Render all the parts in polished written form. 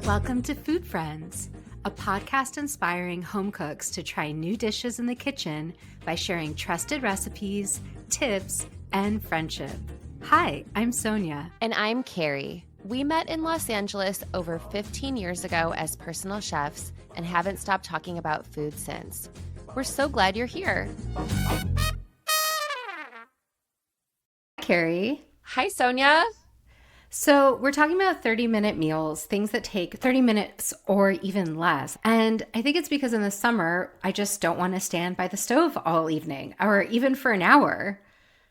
Welcome to Food Friends, a podcast inspiring home cooks to try new dishes in the kitchen by sharing trusted recipes, tips, and friendship. Hi, I'm Sonia. And I'm Carrie. We met in Los Angeles over 15 years ago as personal chefs and haven't stopped talking about food since. We're so glad you're here. Carrie. Hi, Sonia. So we're talking about 30-minute meals, things that take 30 minutes or even less. And I think it's because in the summer, I just don't want to stand by the stove all evening or even for an hour.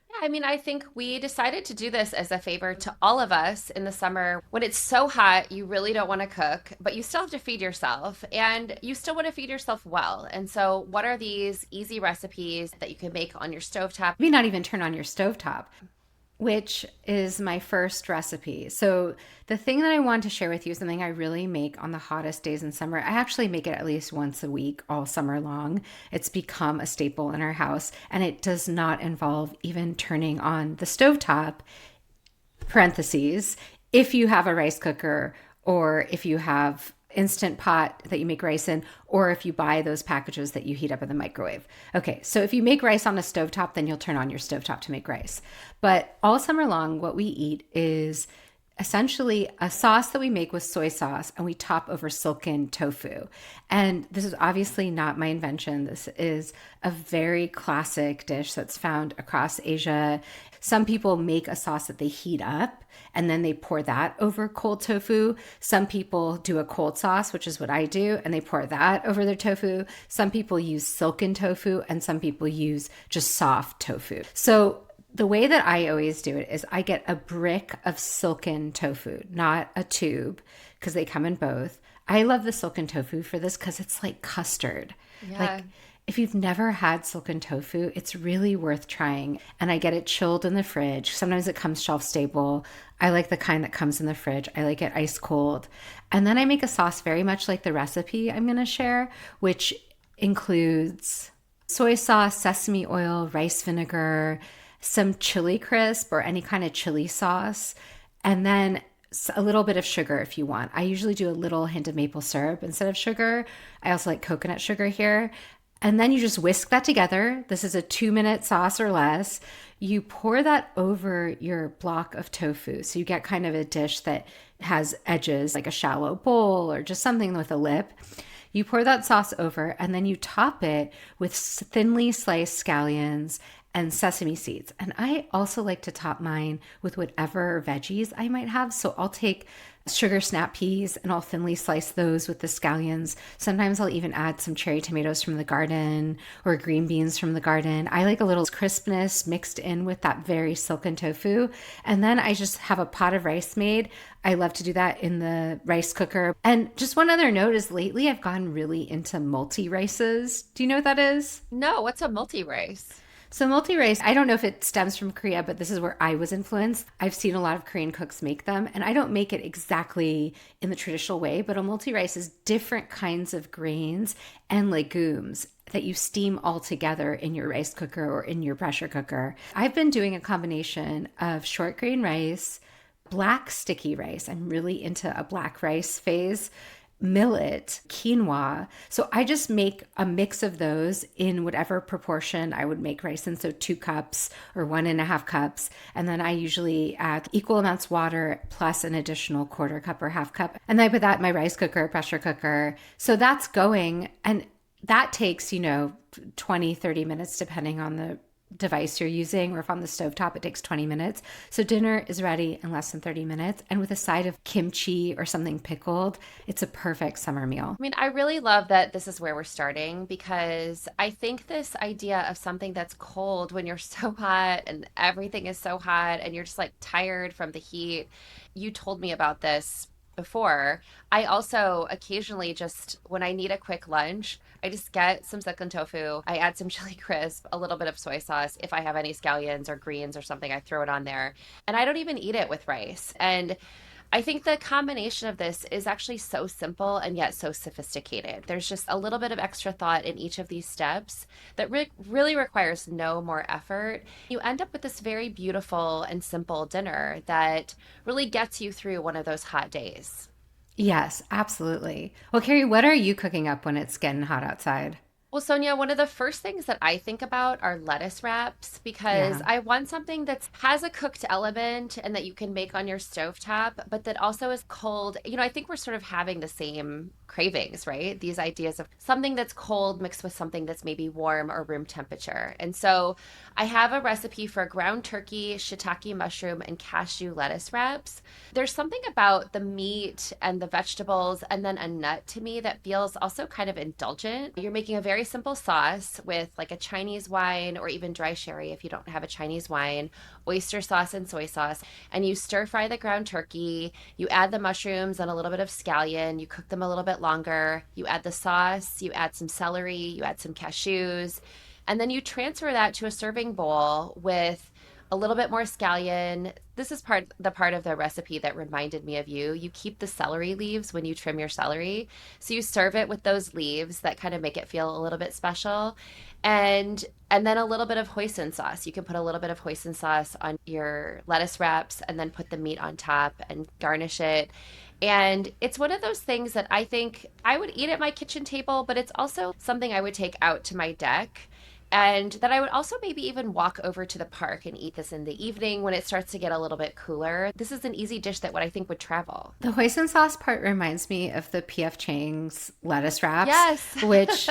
Yeah, I think we decided to do this as a favor to all of us in the summer. When it's so hot, you really don't want to cook, but you still have to feed yourself and you still want to feed yourself well. And so what are these easy recipes that you can make on your stovetop? Maybe not even turn on your stovetop, which is my first recipe. So the thing that I want to share with you is something I really make on the hottest days in summer. I actually make it at least once a week all summer long. It's become a staple in our house, and it does not involve even turning on the stovetop, parentheses, if you have a rice cooker or if you have instant pot that you make rice in, or if you buy those packages that you heat up in the microwave. Okay, so if you make rice on a stovetop, then you'll turn on your stovetop to make rice. But all summer long, what we eat is essentially a sauce that we make with soy sauce, and we top over silken tofu. And this is obviously not my invention. This is a very classic dish that's found across Asia. Some people make a sauce that they heat up and then they pour that over cold tofu. Some people do a cold sauce, which is what I do, and they pour that over their tofu. Some people use silken tofu and some people use just soft tofu. So the way that I always do it is I get a brick of silken tofu, not a tube, because they come in both. I love the silken tofu for this because it's like custard. Yeah. Like if you've never had silken tofu, it's really worth trying. And I get it chilled in the fridge. Sometimes it comes shelf stable. I like the kind that comes in the fridge. I like it ice cold. And then I make a sauce very much like the recipe I'm going to share, which includes soy sauce, sesame oil, rice vinegar, some chili crisp or any kind of chili sauce, and then a little bit of sugar if you want. I usually do a little hint of maple syrup instead of sugar. I also like coconut sugar here. And then you just whisk that together. This is a 2-minute sauce or less. You pour that over your block of tofu. So you get kind of a dish that has edges, like a shallow bowl or just something with a lip. You pour that sauce over and then you top it with thinly sliced scallions and sesame seeds. And I also like to top mine with whatever veggies I might have. So I'll take sugar snap peas and I'll thinly slice those with the scallions. Sometimes I'll even add some cherry tomatoes from the garden or green beans from the garden. I like a little crispness mixed in with that very silken tofu. And then I just have a pot of rice made. I love to do that in the rice cooker. And just one other note is lately I've gotten really into multi-rices. Do you know what that is? No, what's a multi-rice? So multi-rice, I don't know if it stems from Korea, but this is where I was influenced. I've seen a lot of Korean cooks make them, and I don't make it exactly in the traditional way, but a multi-rice is different kinds of grains and legumes that you steam all together in your rice cooker or in your pressure cooker. I've been doing a combination of short grain rice, black sticky rice. I'm really into a black rice phase, millet, quinoa. So I just make a mix of those in whatever proportion I would make rice in. So 2 cups or 1.5 cups. And then I usually add equal amounts water plus an additional 1/4 cup or 1/2 cup. And then I put that in my rice cooker, pressure cooker. So that's going. And that takes, 20, 30 minutes, depending on the device you're using, or if on the stovetop, it takes 20 minutes. So dinner is ready in less than 30 minutes. And with a side of kimchi or something pickled, it's a perfect summer meal. I really love that this is where we're starting, because I think this idea of something that's cold when you're so hot and everything is so hot and you're just like tired from the heat. You told me about this before. I also occasionally just, when I need a quick lunch, I just get some silken tofu. I add some chili crisp, a little bit of soy sauce. If I have any scallions or greens or something, I throw it on there. And I don't even eat it with rice. And I think the combination of this is actually so simple and yet so sophisticated. There's just a little bit of extra thought in each of these steps that really requires no more effort. You end up with this very beautiful and simple dinner that really gets you through one of those hot days. Yes, absolutely. Well, Carrie, what are you cooking up when it's getting hot outside? Well, Sonia, one of the first things that I think about are lettuce wraps because Yeah. I want something that has a cooked element and that you can make on your stovetop, but that also is cold. I think we're sort of having the same cravings, right? These ideas of something that's cold mixed with something that's maybe warm or room temperature. And so I have a recipe for ground turkey, shiitake mushroom, and cashew lettuce wraps. There's something about the meat and the vegetables and then a nut to me that feels also kind of indulgent. You're making a very simple sauce with like a Chinese wine or even dry sherry if you don't have a Chinese wine, oyster sauce and soy sauce, and you stir fry the ground turkey. You add the mushrooms and a little bit of scallion. You cook them a little bit longer. You add the sauce, you add some celery, you add some cashews, and then you transfer that to a serving bowl with a little bit more scallion. This is the part of the recipe that reminded me of you. You keep the celery leaves when you trim your celery. So you serve it with those leaves that kind of make it feel a little bit special. And then a little bit of hoisin sauce. You can put a little bit of hoisin sauce on your lettuce wraps and then put the meat on top and garnish it. And it's one of those things that I think I would eat at my kitchen table, but it's also something I would take out to my deck and that I would also maybe even walk over to the park and eat this in the evening when it starts to get a little bit cooler. This is an easy dish that what I think would travel. The hoisin sauce part reminds me of the P.F. Chang's lettuce wraps, Yes. which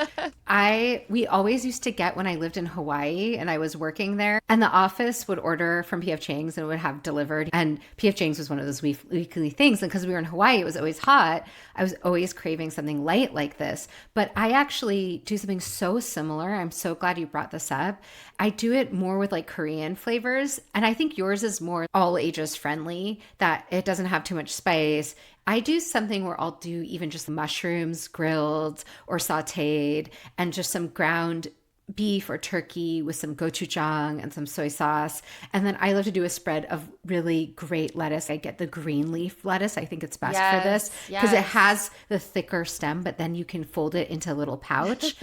we always used to get when I lived in Hawaii and I was working there. And the office would order from P.F. Chang's and would have delivered. And P.F. Chang's was one of those weekly things. And because we were in Hawaii, it was always hot. I was always craving something light like this. But I actually do something so similar. I'm so glad you brought this up. I do it more with like Korean flavors. And I think yours is more all ages friendly, that it doesn't have too much spice. I do something where I'll do even just mushrooms grilled or sauteed and just some ground beef or turkey with some gochujang and some soy sauce. And then I love to do a spread of really great lettuce. I get the green leaf lettuce. I think it's best for this Yes. because it Yes. has the thicker stem, but then you can fold it into a little pouch.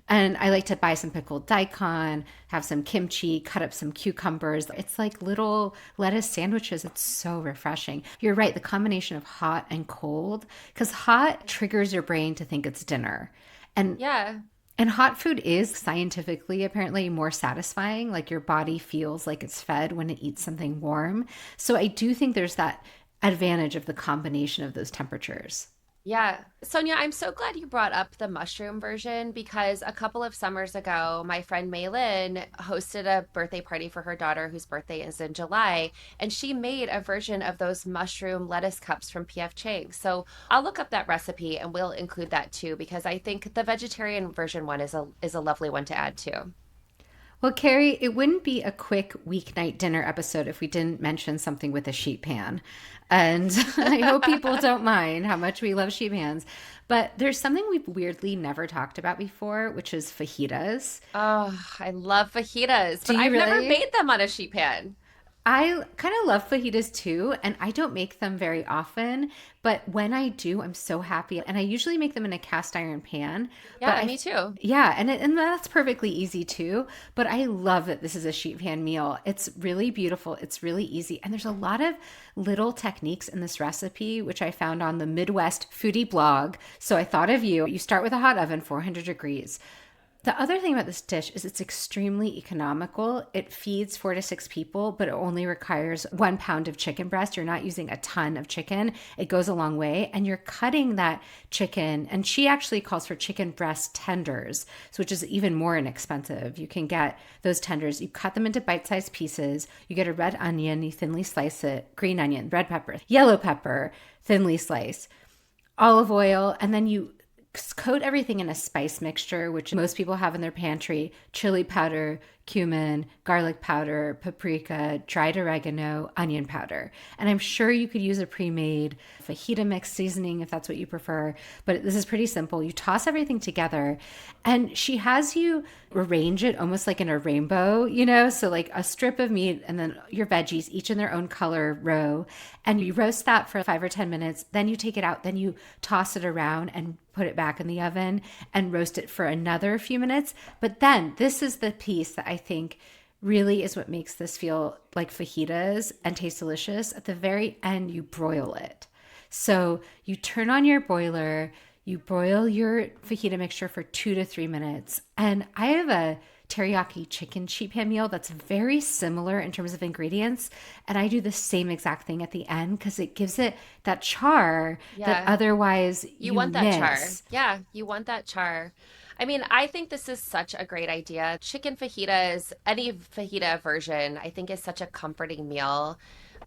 And I like to buy some pickled daikon, have some kimchi, cut up some cucumbers. It's like little lettuce sandwiches. It's so refreshing. You're right. The combination of hot and cold, because hot triggers your brain to think it's dinner. And Yeah. and hot food is scientifically apparently more satisfying. Like your body feels like it's fed when it eats something warm. So I do think there's that advantage of the combination of those temperatures. Yeah. Sonia, I'm so glad you brought up the mushroom version because a couple of summers ago, my friend Maylin hosted a birthday party for her daughter whose birthday is in July, and she made a version of those mushroom lettuce cups from PF Chang's. So I'll look up that recipe and we'll include that too because I think the vegetarian version one is a lovely one to add too. Well, Carrie, it wouldn't be a quick weeknight dinner episode if we didn't mention something with a sheet pan. And I hope people don't mind how much we love sheet pans. But there's something we've weirdly never talked about before, which is fajitas. Oh, I love fajitas, Do but you I've never really? made them on a sheet pan. I kind of love fajitas too, and I don't make them very often, but when I do, I'm so happy. And I usually make them in a cast iron pan, but Yeah, me too. yeah, and that's perfectly easy too. But I love that this is a sheet pan meal. It's really beautiful. It's really easy, and there's a lot of little techniques in this recipe, which I found on the Midwest Foodie blog. So I thought of you. You start with a hot oven, 400 degrees. The other thing about this dish is it's extremely economical. It feeds 4 to 6 people, but it only requires 1 pound of chicken breast. You're not using a ton of chicken. It goes a long way. And you're cutting that chicken. And she actually calls for chicken breast tenders, which is even more inexpensive. You can get those tenders. You cut them into bite-sized pieces. You get a red onion, you thinly slice it, green onion, red pepper, yellow pepper, thinly slice, olive oil, and then you coat everything in a spice mixture, which most people have in their pantry: chili powder, cumin, garlic powder, paprika, dried oregano, onion powder. And I'm sure you could use a pre-made fajita mix seasoning if that's what you prefer, but this is pretty simple. You toss everything together and she has you arrange it almost like in a rainbow, so like a strip of meat and then your veggies, each in their own color row. And you roast that for 5 or 10 minutes. Then you take it out, then you toss it around and put it back in the oven and roast it for another few minutes. But then this is the piece that I think really is what makes this feel like fajitas and taste delicious. At the very end, you broil it. So you turn on your boiler, you broil your fajita mixture for 2 to 3 minutes. And I have a teriyaki chicken sheet pan meal that's very similar in terms of ingredients. And I do the same exact thing at the end because it gives it that char that Yeah. otherwise You you want that char. miss. Yeah, you want that char. I mean, I think this is such a great idea. Chicken fajitas, any fajita version, I think is such a comforting meal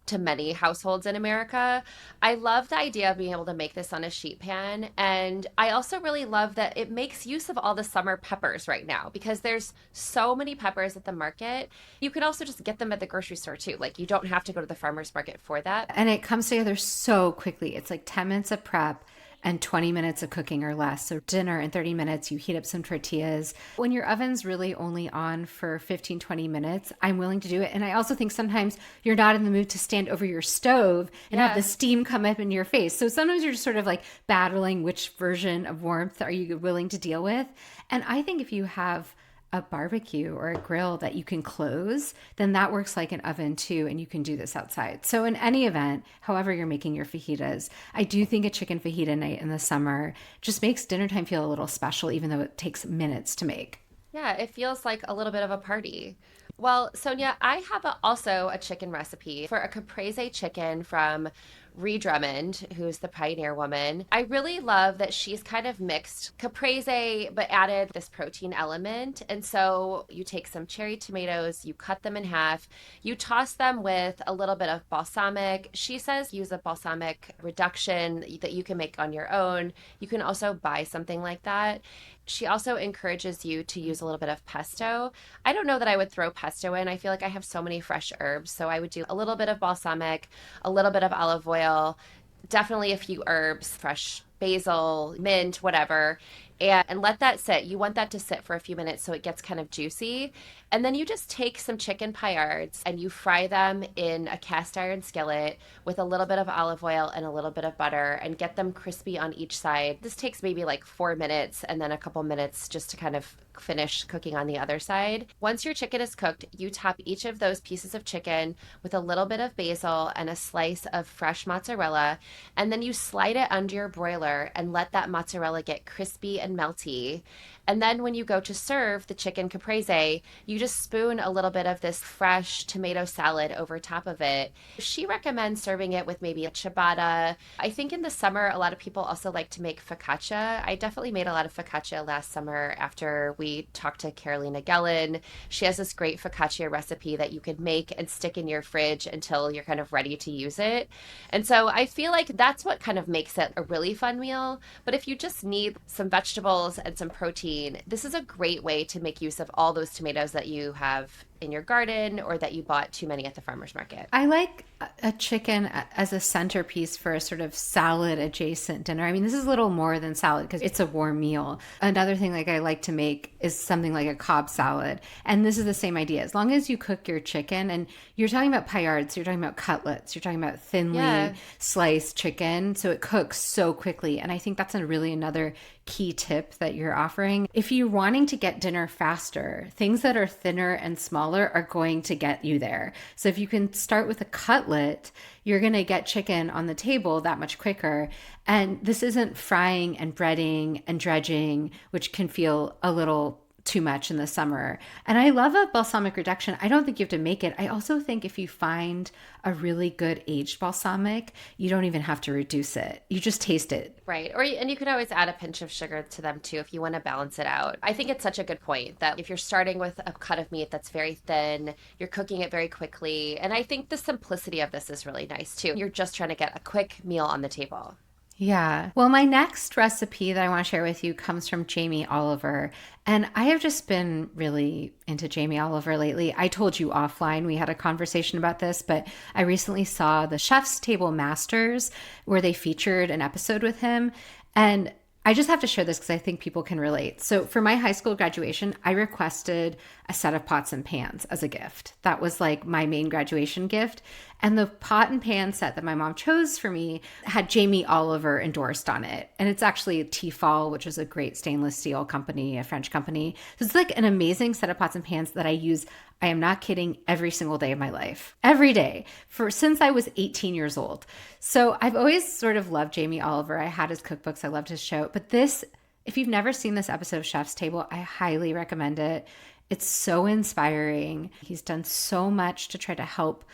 to many households in America. I love the idea of being able to make this on a sheet pan. And I also really love that it makes use of all the summer peppers right now because there's so many peppers at the market. You can also just get them at the grocery store too. Like you don't have to go to the farmer's market for that. And it comes together so quickly. It's like 10 minutes of prep and 20 minutes of cooking or less. So dinner in 30 minutes, you heat up some tortillas. When your oven's really only on for 15, 20 minutes, I'm willing to do it. And I also think sometimes you're not in the mood to stand over your stove and have the Yeah. steam come up in your face. So sometimes you're just sort of like battling which version of warmth are you willing to deal with. And I think if you have a barbecue or a grill that you can close, then that works like an oven too, and you can do this outside. So, in any event, however you're making your fajitas, I do think a chicken fajita night in the summer just makes dinner time feel a little special, even though it takes minutes to make. Yeah, it feels like a little bit of a party. Well, Sonia, I have also a chicken recipe for a caprese chicken from Ree Drummond, who's the pioneer woman. I really love that she's kind of mixed caprese, but added this protein element. And so you take some cherry tomatoes, you cut them in half, you toss them with a little bit of balsamic. She says use a balsamic reduction that you can make on your own. You can also buy something like that. She also encourages you to use a little bit of pesto. I don't know that I would throw pesto in. I feel like I have so many fresh herbs. So I would do a little bit of balsamic, a little bit of olive oil, definitely a few herbs, fresh basil, mint, whatever, and let that sit. You want that to sit for a few minutes so it gets kind of juicy. And then you just take some chicken paillards and you fry them in a cast iron skillet with a little bit of olive oil and a little bit of butter and get them crispy on each side. This takes maybe like 4 minutes and then a couple minutes just to kind of finish cooking on the other side. Once your chicken is cooked, you top each of those pieces of chicken with a little bit of basil and a slice of fresh mozzarella, and then you slide it under your broiler and let that mozzarella get crispy and melty. And then when you go to serve the chicken caprese, you just spoon a little bit of this fresh tomato salad over top of it. She recommends serving it with maybe a ciabatta. I think in the summer, a lot of people also like to make focaccia. I definitely made a lot of focaccia last summer after we talked to Carolina Gellin. She has this great focaccia recipe that you can make and stick in your fridge until you're kind of ready to use it. And so I feel like that's what kind of makes it a really fun meal. But if you just need some vegetables and some protein, this is a great way to make use of all those tomatoes that you have in your garden or that you bought too many at the farmer's market. I like a chicken as a centerpiece for a sort of salad adjacent dinner. I mean, this is a little more than salad because it's a warm meal. Another thing like I like to make is something like a Cobb salad. And this is the same idea. As long as you cook your chicken, and you're talking about paillards, you're talking about cutlets, you're talking about thinly Yeah. sliced chicken. So it cooks so quickly. And I think that's really another key tip that you're offering. If you're wanting to get dinner faster, things that are thinner and smaller are going to get you there. So if you can start with a cutlet, you're going to get chicken on the table that much quicker. And this isn't frying and breading and dredging, which can feel a little too much in the summer. And I love a balsamic reduction. I don't think you have to make it. I also think if you find a really good aged balsamic, you don't even have to reduce it. You just taste it. Right. And you could always add a pinch of sugar to them too if you want to balance it out. I think it's such a good point that if you're starting with a cut of meat that's very thin, you're cooking it very quickly. And I think the simplicity of this is really nice too. You're just trying to get a quick meal on the table. Yeah. Well, my next recipe that I want to share with you comes from Jamie Oliver. And I have just been really into Jamie Oliver lately. I told you offline, we had a conversation about this, but I recently saw the Chef's Table Masters where they featured an episode with him. And I just have to share this because I think people can relate. So, for my high school graduation, I requested a set of pots and pans as a gift. That was like my main graduation gift. And the pot and pan set that my mom chose for me had Jamie Oliver endorsed on it. And it's actually Tefal, which is a great stainless steel company, a French company. So it's like an amazing set of pots and pans that I use, I am not kidding, every single day of my life. Every day for since I was 18 years old. So I've always sort of loved Jamie Oliver. I had his cookbooks, I loved his show. But this, if you've never seen this episode of Chef's Table, I highly recommend it. It's so inspiring. He's done so much to try to help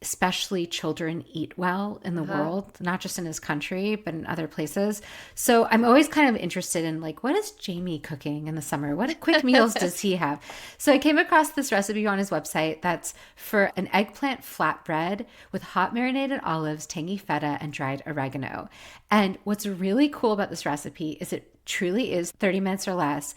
especially children eat well in the world, not just in his country, but in other places. So I'm always kind of interested in like, what is Jamie cooking in the summer? What quick meals does he have? So I came across this recipe on his website that's for an eggplant flatbread with hot marinated olives, tangy feta, and dried oregano. And what's really cool about this recipe is it truly is 30 minutes or less,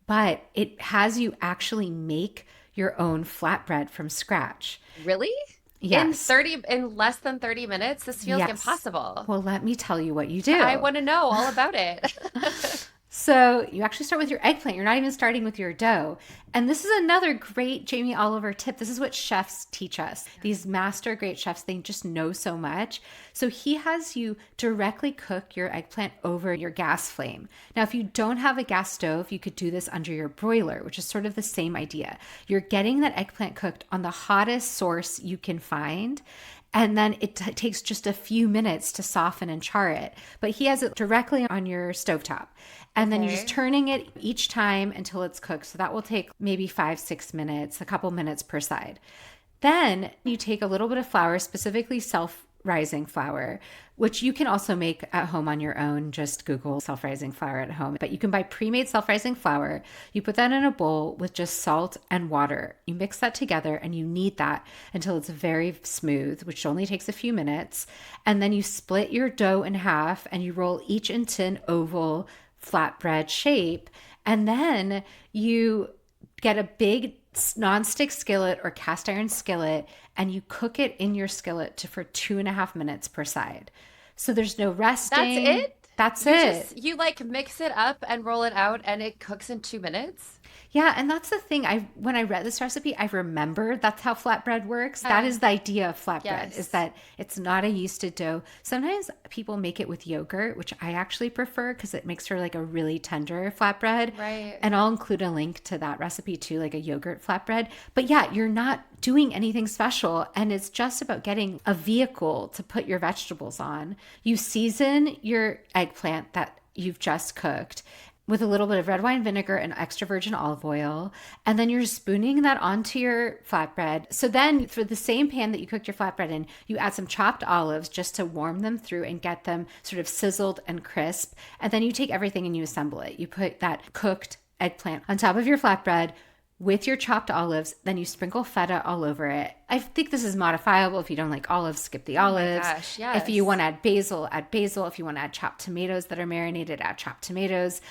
but it has you actually make your own flatbread from scratch. Really? Yes. In less than 30 minutes? This feels impossible. Well, let me tell you what you do. I want to know all about it. So you actually start with your eggplant. You're not even starting with your dough. And this is another great Jamie Oliver tip. This is what chefs teach us. These master great chefs, they just know so much. So he has you directly cook your eggplant over your gas flame. Now, if you don't have a gas stove, you could do this under your broiler, which is sort of the same idea. You're getting that eggplant cooked on the hottest source you can find. And then it takes just a few minutes to soften and char it. But he has it directly on your stovetop. And then you're just turning it each time until it's cooked. So that will take maybe 5-6 minutes, a couple minutes per side. Then you take a little bit of flour, specifically self-rising flour, which you can also make at home on your own. Just Google self-rising flour at home. But you can buy pre-made self-rising flour. You put that in a bowl with just salt and water. You mix that together and you knead that until it's very smooth, which only takes a few minutes. And then you split your dough in half and you roll each into an oval flatbread shape. And then you get a big nonstick skillet or cast iron skillet and you cook it in your skillet for 2.5 minutes per side. So there's no resting. That's it? That's it. You like mix it up and roll it out and it cooks in 2 minutes? Yeah, and that's the thing. When I read this recipe, I remembered that's how flatbread works. That is the idea of flatbread, is that it's not a yeasted dough. Sometimes people make it with yogurt, which I actually prefer because it makes for like a really tender flatbread. Right. And I'll include a link to that recipe too, like a yogurt flatbread. But yeah, you're not doing anything special. And it's just about getting a vehicle to put your vegetables on. You season your eggplant that you've just cooked with a little bit of red wine vinegar and extra virgin olive oil. And then you're spooning that onto your flatbread. So then for the same pan that you cooked your flatbread in, you add some chopped olives just to warm them through and get them sort of sizzled and crisp. And then you take everything and you assemble it. You put that cooked eggplant on top of your flatbread with your chopped olives, then you sprinkle feta all over it. I think this is modifiable. If you don't like olives, skip the olives. Oh my gosh, yes. If you want to add basil, add basil. If you want to add chopped tomatoes that are marinated, add chopped tomatoes.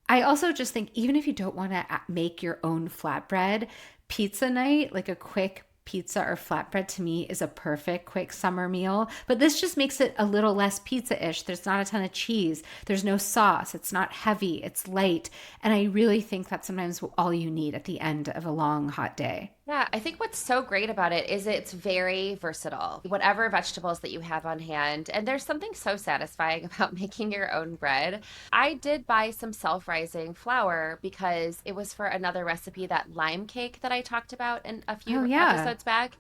I also just think even if you don't want to make your own flatbread, pizza night, like a quick pizza or flatbread to me is a perfect quick summer meal. But this just makes it a little less pizza-ish. There's not a ton of cheese. There's no sauce. It's not heavy. It's light. And I really think that's sometimes all you need at the end of a long, hot day. Yeah, I think what's so great about it is it's very versatile. Whatever vegetables that you have on hand, and there's something so satisfying about making your own bread. I did buy some self-rising flour because it was for another recipe, that lime cake that I talked about in a few episodes back.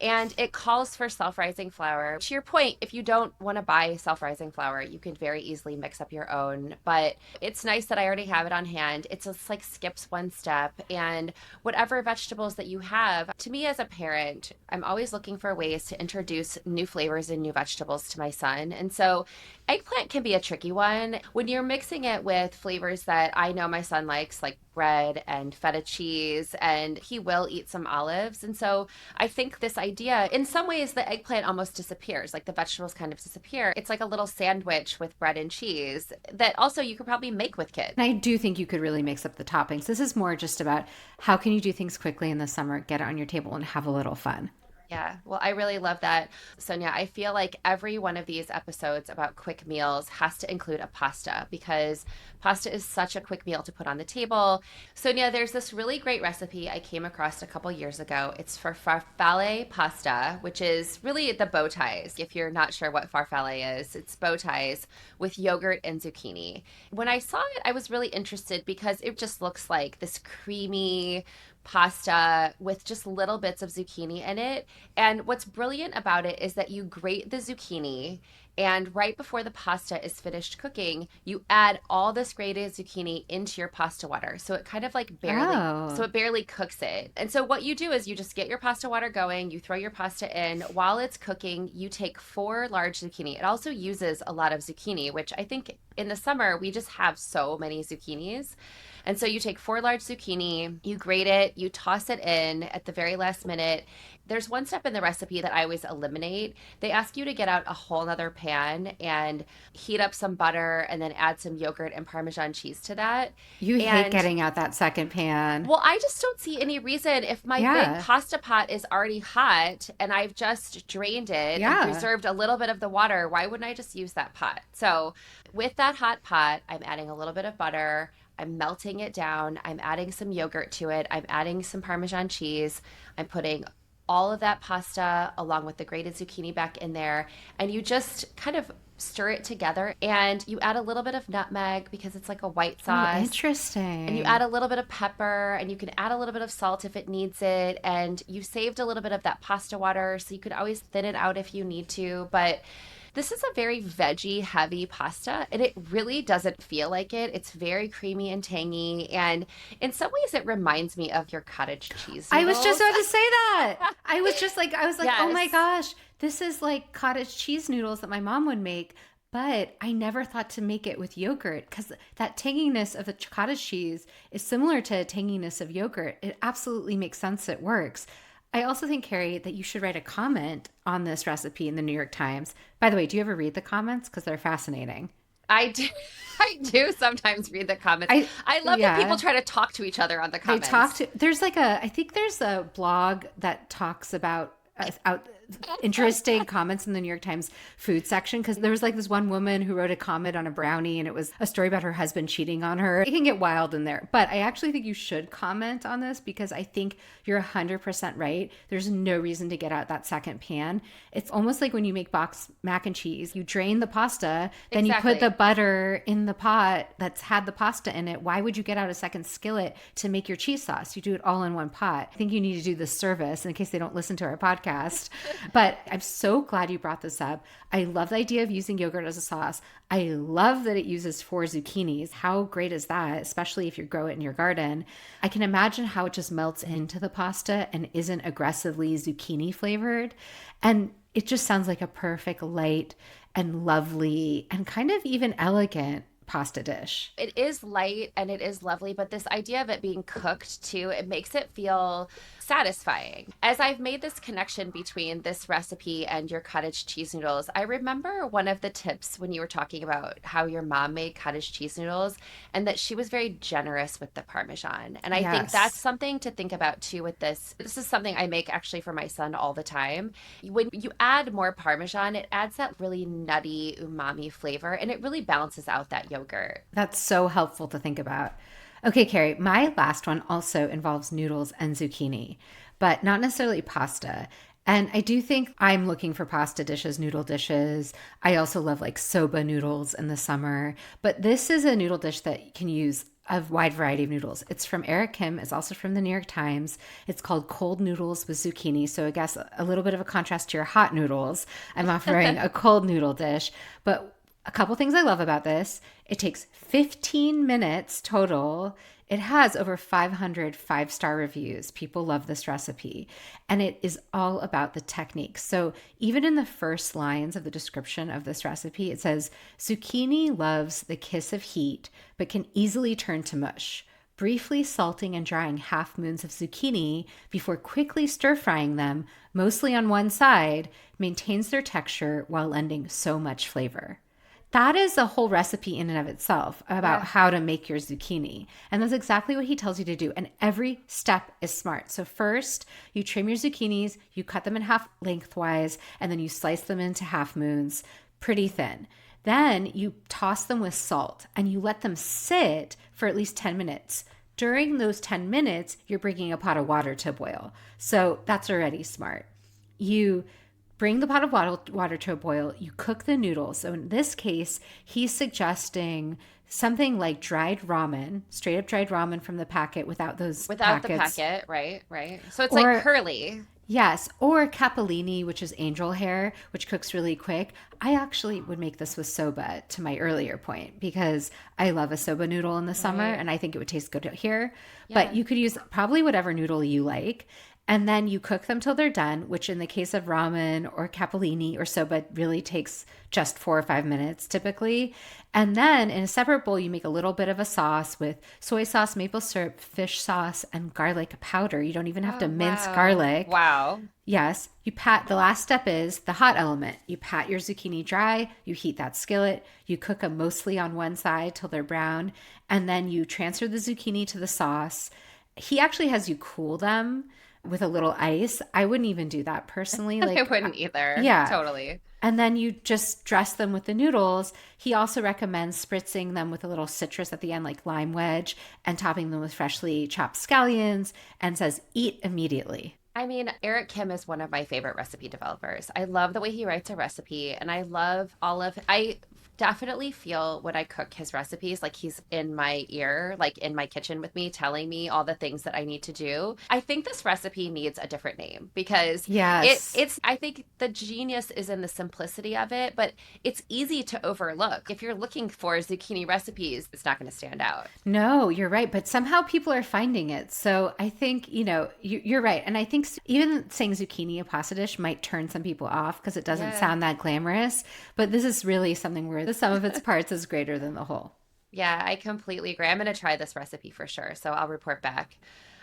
And it calls for self-rising flour. To your point, if you don't want to buy self-rising flour, you can very easily mix up your own. But it's nice that I already have it on hand. It's just like skips one step. And whatever vegetables that you have, to me as a parent, I'm always looking for ways to introduce new flavors and new vegetables to my son. And so eggplant can be a tricky one. When you're mixing it with flavors that I know my son likes, like bread and feta cheese, and he will eat some olives. And so I think this idea, in some ways, the eggplant almost disappears, like the vegetables kind of disappear. It's like a little sandwich with bread and cheese that also you could probably make with kids. And I do think you could really mix up the toppings. This is more just about how can you do things quickly in the summer, get it on your table, and have a little fun. Yeah, well, I really love that. Sonia, I feel like every one of these episodes about quick meals has to include a pasta because pasta is such a quick meal to put on the table. Sonia, there's this really great recipe I came across a couple years ago. It's for farfalle pasta, which is really the bow ties. If you're not sure what farfalle is, it's bow ties with yogurt and zucchini. When I saw it, I was really interested because it just looks like this creamy pasta with just little bits of zucchini in it. And what's brilliant about it is that you grate the zucchini, and right before the pasta is finished cooking, you add all this grated zucchini into your pasta water. So it kind of like Oh, barely cooks it. And so what you do is you just get your pasta water going, you throw your pasta in. While it's cooking, you take 4 large zucchini. It also uses a lot of zucchini, which I think in the summer we just have so many zucchinis. And so you take 4 large zucchini, you grate it, you toss it in at the very last minute. There's one step in the recipe that I always eliminate. They ask you to get out a whole nother pan and heat up some butter and then add some yogurt and Parmesan cheese to that. you hate And getting out that second pan. well, I just don't see any reason if my big Yeah. pasta pot is already hot and I've just drained it and Yeah. preserved a little bit of the water, why wouldn't I just use that pot? So, with that hot pot, I'm adding a little bit of butter. I'm melting it down. I'm adding some yogurt to it. I'm adding some Parmesan cheese. I'm putting all of that pasta along with the grated zucchini back in there. And you just kind of stir it together and you add a little bit of nutmeg because it's like a white Oh, sauce, and you add interesting. a little bit of pepper and you can add a little bit of salt if it needs it, and you saved a little bit of that pasta water so you could always thin it out if you need to. But this is a very veggie heavy pasta and it really doesn't feel like it. It's very creamy and tangy, and in some ways it reminds me of your cottage cheese I was just noodles. about to say that. I was like, oh my Yes. gosh, this is like cottage cheese noodles that my mom would make. But I never thought to make it with yogurt because that tanginess of the cottage cheese is similar to tanginess of yogurt. It absolutely makes sense. It works. I also think, Carrie, that you should write a comment on this recipe in the New York Times. By the way, do you ever read the comments? Because they're fascinating. I do I do sometimes read the comments. I, I love that people yeah. try to talk to each other on the They talk comments. to, there's like a, I think there's a blog that talks about out interesting comments in the New York Times food section because there was like this one woman who wrote a comment on a brownie and it was a story about her husband cheating on her. It can get wild in there, but I actually think you should comment on this because I think you're 100% right. There's no reason to get out that second pan. It's almost like when you make box mac and cheese, you drain the pasta, then you put the Exactly. butter in the pot that's had the pasta in it. Why would you get out a second skillet to make your cheese sauce? You do it all in one pot. I think you need to do this service in case they don't listen to our podcast. But I'm so glad you brought this up. I love the idea of using yogurt as a sauce. I love that it uses 4 zucchinis. How great is that, especially if you grow it in your garden? I can imagine how it just melts into the pasta and isn't aggressively zucchini flavored. And it just sounds like a perfect light and lovely and kind of even elegant pasta dish. It is light and it is lovely, but this idea of it being cooked too, it makes it feel satisfying. As I've made this connection between this recipe and your cottage cheese noodles, I remember one of the tips when you were talking about how your mom made cottage cheese noodles and that she was very generous with the Parmesan. And I think that's Yes. something to think about too with this. This is something I make actually for my son all the time. When you add more Parmesan, it adds that really nutty umami flavor and it really balances out that yogurt. That's so helpful to think about. Okay, Carrie, my last one also involves noodles and zucchini, but not necessarily pasta. And I do think I'm looking for pasta dishes, noodle dishes. I also love like soba noodles in the summer, but this is a noodle dish that can use a wide variety of noodles. It's from Eric Kim. It's also from the New York Times. It's called cold noodles with zucchini. So I guess a little bit of a contrast to your hot noodles. I'm offering a cold noodle dish, but a couple things I love about this. It takes 15 minutes total. It has over 500 five-star reviews. People love this recipe. And it is all about the technique. So even in the first lines of the description of this recipe, it says zucchini loves the kiss of heat, but can easily turn to mush. Briefly salting and drying half moons of zucchini before quickly stir frying them, mostly on one side, maintains their texture while lending so much flavor. That is a whole recipe in and of itself about Yeah. how to make your zucchini. And that's exactly what he tells you to do. And every step is smart. So, first, you trim your zucchinis, you cut them in half lengthwise, and then you slice them into half moons, pretty thin. Then you toss them with salt and you let them sit for at least 10 minutes. During those 10 minutes, you're bringing a pot of water to boil. So, that's already smart. You bring the pot of water to a boil. You cook the noodles. So in this case, he's suggesting something like dried ramen, straight up dried ramen from the packet without those Without the packets. packet, right? Right. So it's like Or, curly. yes, or capellini, which is angel hair, which cooks really quick. I actually would make this with soba to my earlier point because I love a soba noodle in the summer Right. and I think it would taste good here. But Yeah. you could use probably whatever noodle you like. And then you cook them till they're done, which in the case of ramen or capellini or soba really takes just 4 or 5 minutes typically. And then in a separate bowl, you make a little bit of a sauce with soy sauce, maple syrup, fish sauce, and garlic powder. You don't even have to Oh, mince wow. garlic. Wow. Yes, you pat the last step is the hot element. You pat your zucchini dry, you heat that skillet, you cook them mostly on one side till they're brown, and then you transfer the zucchini to the sauce. He actually has you cool them with a little ice. I wouldn't even do that personally. I Like, wouldn't either. yeah. Totally. And then you just dress them with the noodles. He also recommends spritzing them with a little citrus at the end, like lime wedge, and topping them with freshly chopped scallions, and says, eat immediately. I mean, Eric Kim is one of my favorite recipe developers. I love the way he writes a recipe, and I love all of I definitely feel when I cook his recipes like he's in my ear, like in my kitchen with me, telling me all the things that I need to do. I think this recipe needs a different name because Yes. it's I think the genius is in the simplicity of it, but it's easy to overlook. If you're looking for zucchini recipes, it's not going to stand out. No, you're right. But somehow people are finding it. So I think, you're right. And I think even saying zucchini a pasta dish might turn some people off because it doesn't Yeah. sound that glamorous. But this is really something where the sum of its parts is greater than the whole. Yeah, I completely agree. I'm going to try this recipe for sure. So I'll report back.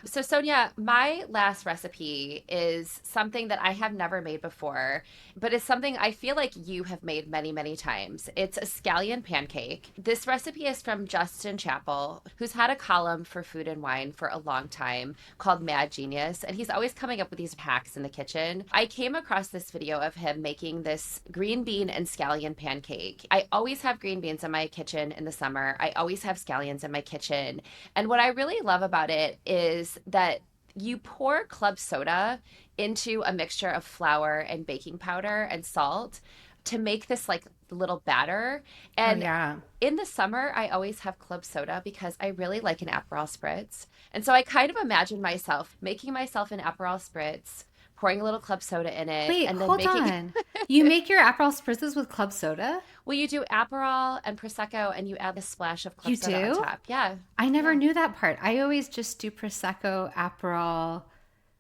So, Sonia, my last recipe is something that I have never made before, but it's something I feel like you have made many, many times. It's a scallion pancake. This recipe is from Justin Chappell, who's had a column for Food and Wine for a long time called Mad Genius, and he's always coming up with these hacks in the kitchen. I came across this video of him making this green bean and scallion pancake. I always have green beans in my kitchen in the summer. I always have scallions in my kitchen. And what I really love about it is that you pour club soda into a mixture of flour and baking powder and salt to make this like little batter. Oh, And yeah. in the summer, I always have club soda because I really like an Aperol spritz. And so I kind of imagine myself making myself an Aperol spritz, pouring a little club soda in it, Wait, and then hold making on. You make your Aperol spritzes with club soda? well, you do Aperol and Prosecco and you add a splash of club You soda on do? top. Yeah. I never Yeah. knew that part. I always just do Prosecco, Aperol.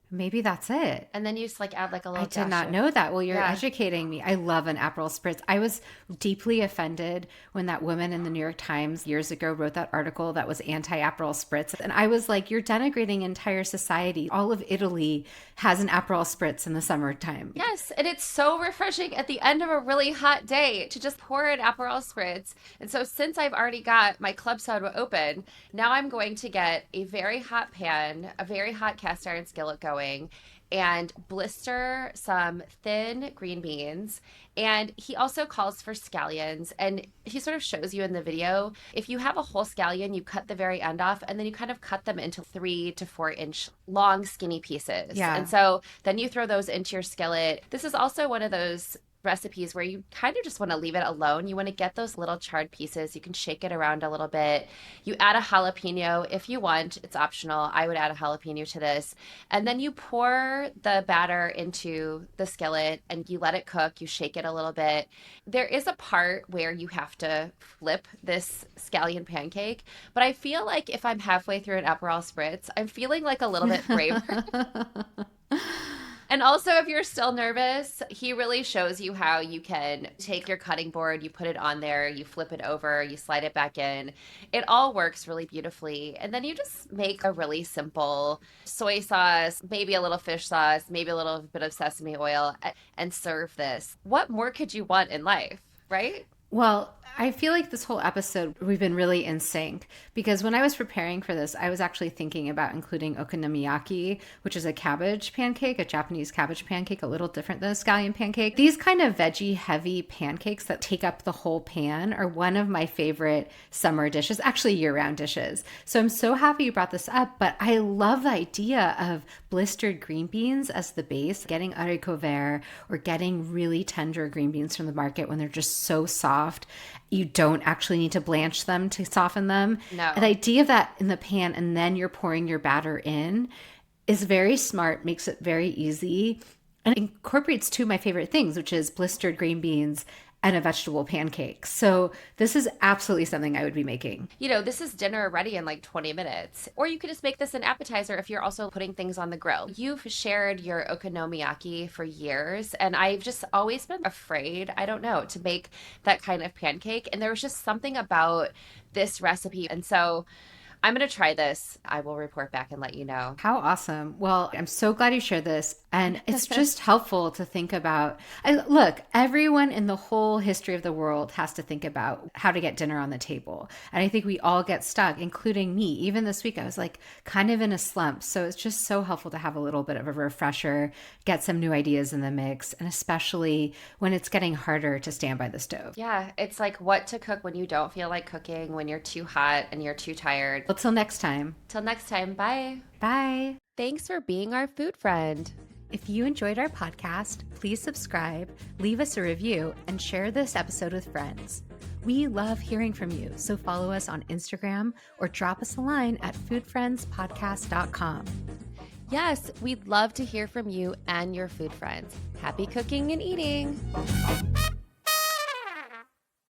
Maybe that's it. And then you just like add like a I little did dash not of know that. Well, you're yeah. educating me. I love an Aperol spritz. I was deeply offended when that woman in the New York Times years ago wrote that article that was anti-Aperol spritz. And I was like, you're denigrating entire society. All of Italy has an Aperol spritz in the summertime. Yes, and it's so refreshing at the end of a really hot day to just pour an Aperol spritz. And so since I've already got my club soda open, now I'm going to get a very hot pan, a very hot cast iron skillet going, and blister some thin green beans. And he also calls for scallions. And he sort of shows you in the video if you have a whole scallion, you cut the very end off and then you kind of cut them into 3 to 4 inch long, skinny pieces. Yeah. And so then you throw those into your skillet. This is also one of those recipes where you kind of just want to leave it alone. You want to get those little charred pieces. You can shake it around a little bit. You add a jalapeno if you want. It's optional. I would add a jalapeno to this. And then you pour the batter into the skillet and you let it cook. You shake it a little bit. There is a part where you have to flip this scallion pancake, but I feel like if I'm halfway through an Aperol spritz, I'm feeling like a little bit braver. And also, if you're still nervous, he really shows you how you can take your cutting board, you put it on there, you flip it over, you slide it back in. It all works really beautifully. And then you just make a really simple soy sauce, maybe a little fish sauce, maybe a little bit of sesame oil, and serve this. What more could you want in life, right? Well, I feel like this whole episode, we've been really in sync because when I was preparing for this, I was actually thinking about including okonomiyaki, which is a cabbage pancake, a Japanese cabbage pancake, a little different than a scallion pancake. These kind of veggie heavy pancakes that take up the whole pan are one of my favorite summer dishes, actually year-round dishes. So I'm so happy you brought this up, but I love the idea of blistered green beans as the base, getting haricot vert or getting really tender green beans from the market when they're just so soft. You don't actually need to blanch them to soften them. No. The idea of that in the pan and then you're pouring your batter in is very smart, makes it very easy, and incorporates two of my favorite things, which is blistered green beans and a vegetable pancake. So this is absolutely something I would be making. You know, this is dinner ready in like 20 minutes. Or you could just make this an appetizer if you're also putting things on the grill. You've shared your okonomiyaki for years, and I've just always been afraid, I don't know, to make that kind of pancake. And there was just something about this recipe. And so I'm going to try this. I will report back and let you know. How awesome. Well, I'm so glad you shared this. And it's just helpful to think about. Look, everyone in the whole history of the world has to think about how to get dinner on the table. And I think we all get stuck, including me. Even this week, I was like kind of in a slump. So it's just so helpful to have a little bit of a refresher, get some new ideas in the mix, and especially when it's getting harder to stand by the stove. Yeah, it's like what to cook when you don't feel like cooking, when you're too hot and you're too tired. Well, till next time. Till next time, bye. Bye. Thanks for being our food friend. If you enjoyed our podcast, please subscribe, leave us a review, and share this episode with friends. We love hearing from you, so follow us on Instagram or drop us a line at foodfriendspodcast.com. Yes, we'd love to hear from you and your food friends. Happy cooking and eating.